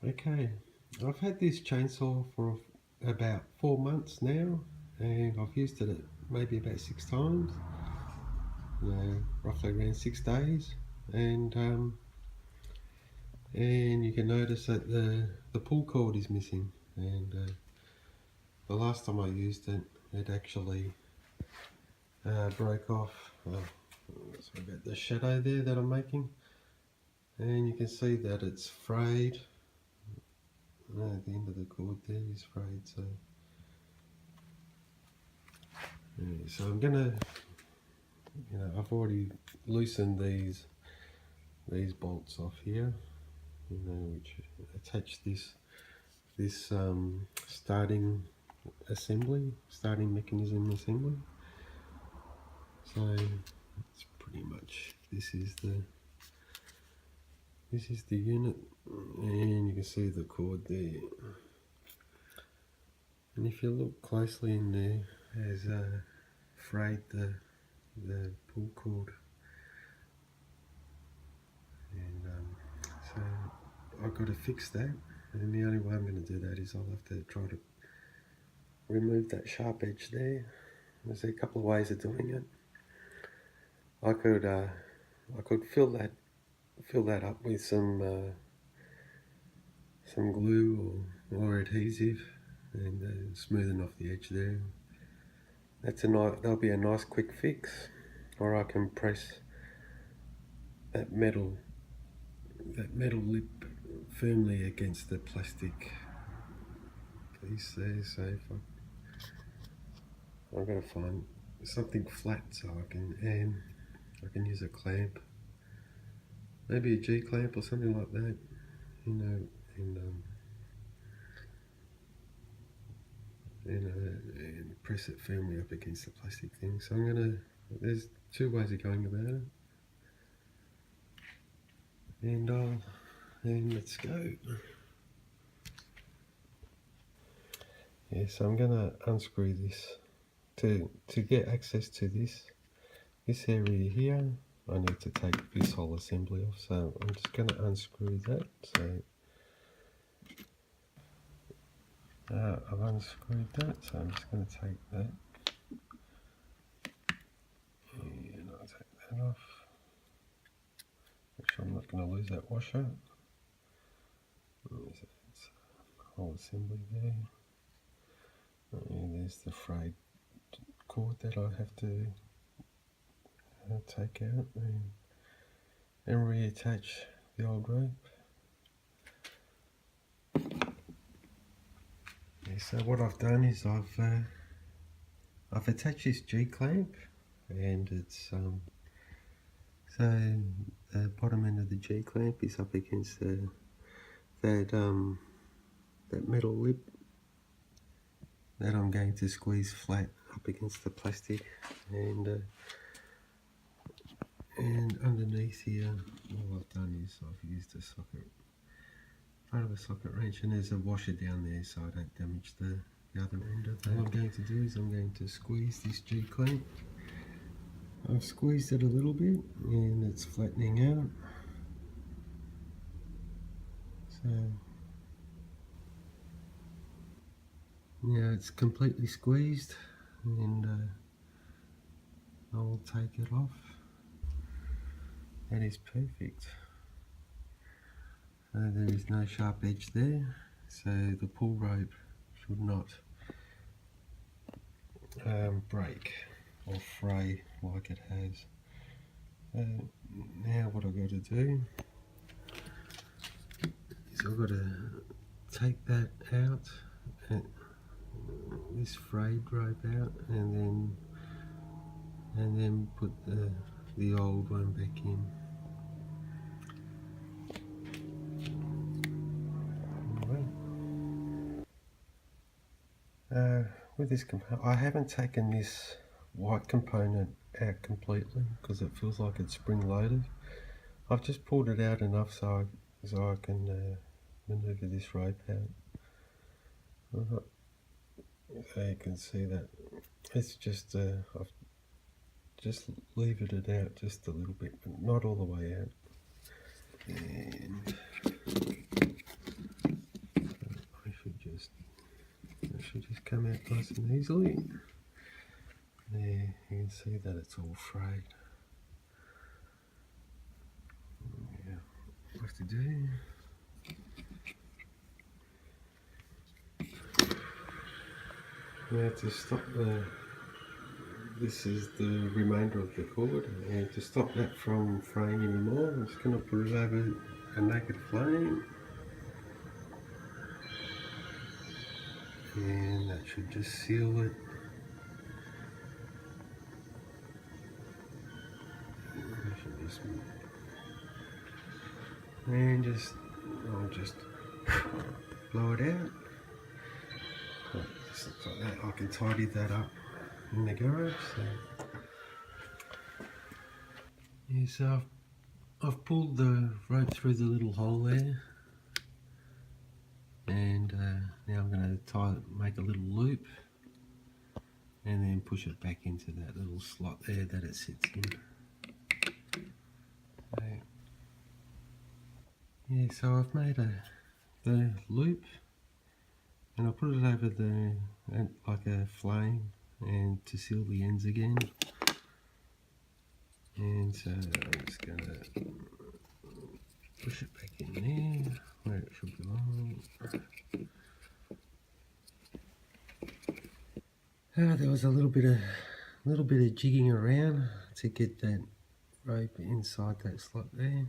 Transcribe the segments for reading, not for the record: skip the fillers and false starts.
Okay, I've had this chainsaw for about 4 months now, and I've used it maybe about 6 times, roughly around 6 days, and you can notice that the pull cord is missing, and the last time I used it, it actually broke off. Sorry about the shadow there that I'm making, and you can see that it's frayed. The end of the cord there is frayed, so I'm gonna, I've already loosened these bolts off here, which attach this starting mechanism assembly. So it's pretty much this is the unit, and you can see the cord there. And if you look closely in there, there's frayed the pull cord, and so I've got to fix that. And the only way I'm going to do that is I'll have to try to remove that sharp edge there. There's a couple of ways of doing it. I could fill that up with some glue or adhesive, and smoothing off the edge there. That'll be a nice quick fix. Or I can press that metal lip firmly against the plastic piece there. So if I've got to find something flat so I can use a clamp, maybe a G clamp or something like that, and press it firmly up against the plastic thing. So there's 2 ways of going about it, and let's go. Yeah, so I'm gonna unscrew this to get access to this area here. I need to take this whole assembly off, so I'm just going to unscrew that. So I've unscrewed that, so I'm just going to take that, and I'll take that off. Make sure I'm not going to lose that washer. There's a whole assembly there, and there's the frayed cord that I have to take out and reattach the old rope. So what I've done is I've attached this G clamp, and it's so the bottom end of the G clamp is up against that metal lip that I'm going to squeeze flat up against the plastic, and underneath here, all I've done is I've used a part of a socket wrench, and there's a washer down there so I don't damage the other end of that. What I'm going to do is I'm going to squeeze this G clamp. I've squeezed it a little bit and it's flattening out. So now it's completely squeezed, and I'll take it off. That is perfect. There is no sharp edge there, so the pull rope should not break or fray like it has. Now what I've got to do is I've got to take that out, this frayed rope out, and then put the old one back in. With this component, I haven't taken this white component out completely because it feels like it's spring loaded. I've just pulled it out enough so I can maneuver this rope out. So you can see that it's just I've just levered it out just a little bit, but not all the way out. And nice and easily. There, you can see that it's all frayed. Yeah, what to do. Now to stop this is the remainder of the cord, and to stop that from fraying anymore, I'm just going to put it over a naked flame, and that should just seal it. I'll just blow it out. Just looks like that. I can tidy that up in the garage. So, yeah, so I've pulled the rope through the little hole there, and now I'm going to make a little loop, and then push it back into that little slot there that it sits in. So, yeah, so I've made the loop, and I'll put it over like a flame, and to seal the ends again. And so I'm just going to push it back in there where it should belong. There was a little bit of jigging around to get that rope inside that slot there,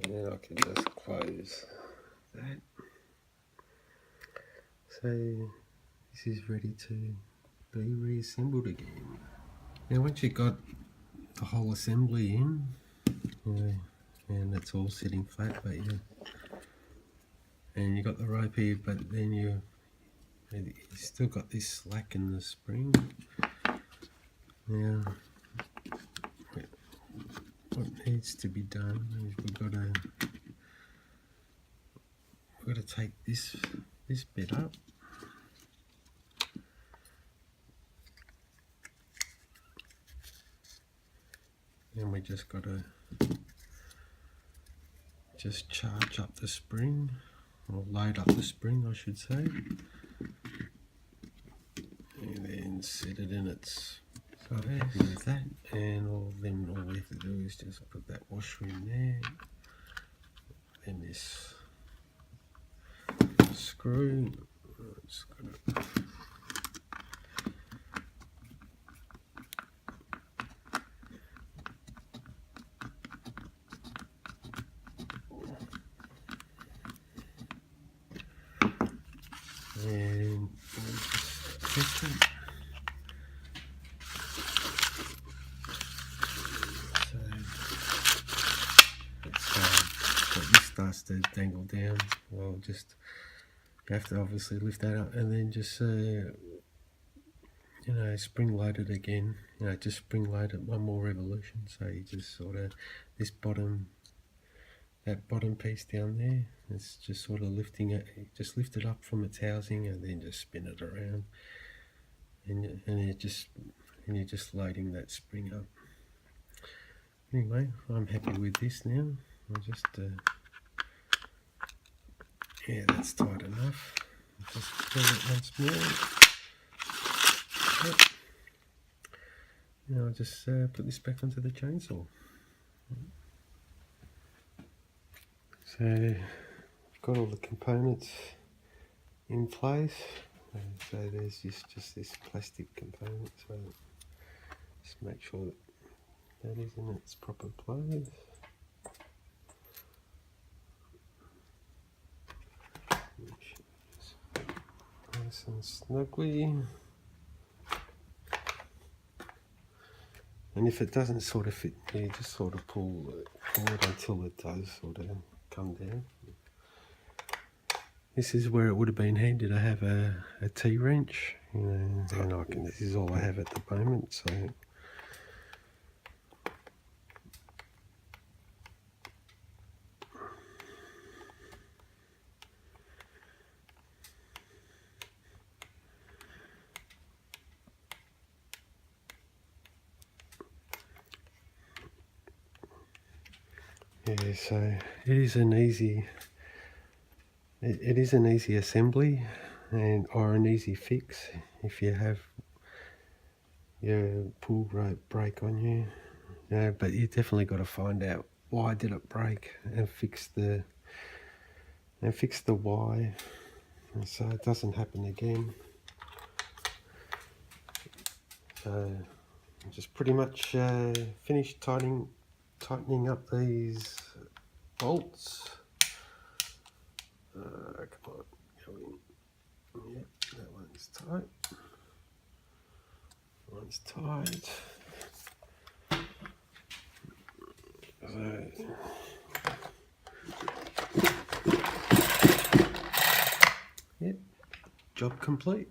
and then I can just close that. So this is ready to be reassembled again. Now once you've got the whole assembly in, and it's all sitting flat, but and you got the rope here, but then you still got this slack in the spring. Now what needs to be done is we've got to take this bit up, and we just got to charge up the spring, or load up the spring I should say, and then set it in its place with that, and all we have to do is just put that washer in there, and this screw, it's gonna and we'll just test it. So this starts to dangle down. Well, just you have to obviously lift that up, and then just spring load it again. Just spring load it one more revolution. So you just sort of that bottom piece down there, it's just sort of lifting it, just lift it up from its housing, and then just spin it around, and you're just loading that spring up. Anyway, I'm happy with this now. I'll just yeah, that's tight enough. Just pull it once more. Yep. Now I'll just put this back onto the chainsaw. So I've got all the components in place. So there's just this plastic component. So just make sure that is in its proper place. Nice and snugly. And if it doesn't sort of fit, you just sort of pull it forward until it does sort of come down. This is where it would have been handy to have a T-wrench, and this is all I have at the moment. So yeah, so it is an easy assembly. or an easy fix if you have your pull rope break on you. But you definitely got to find out why did it break and fix the why, so it doesn't happen again. So just pretty much finished tightening up these bolts. Come on, go in. Yep, that one's tight. One's tight. So, yep, job complete.